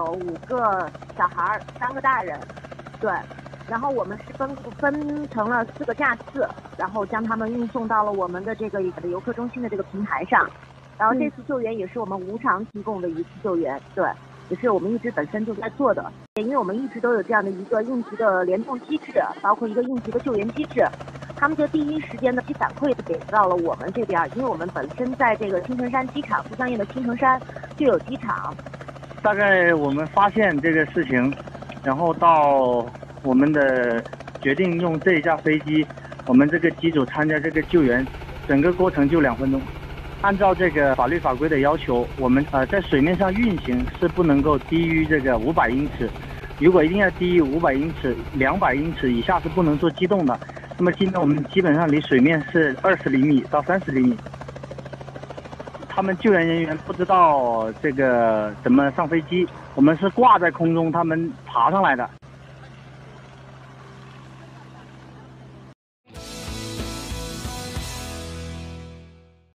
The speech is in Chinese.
有5个小孩，3个大人，对。然后我们是分成了4个架次，然后将他们运送到了我们的这个游客中心的这个平台上。然后这次救援也是我们无偿提供的一次救援，对，也是我们一直本身就在做的。因为我们一直都有这样的一个应急的联动机制，包括一个应急的救援机制。他们就第一时间的反馈给到了我们这边，因为我们本身在这个青城山机场，都江堰的青城山就有机场。大概我们发现这个事情，然后到我们的决定用这一架飞机，我们这个机组参加这个救援，整个过程就2分钟。按照这个法律法规的要求，我们在水面上运行是不能够低于这个500英尺，如果一定要低于500英尺，200英尺以下是不能做机动的。那么今天我们基本上离水面是20厘米到30厘米。他们救援人员不知道这个怎么上飞机，我们是挂在空中，他们爬上来的。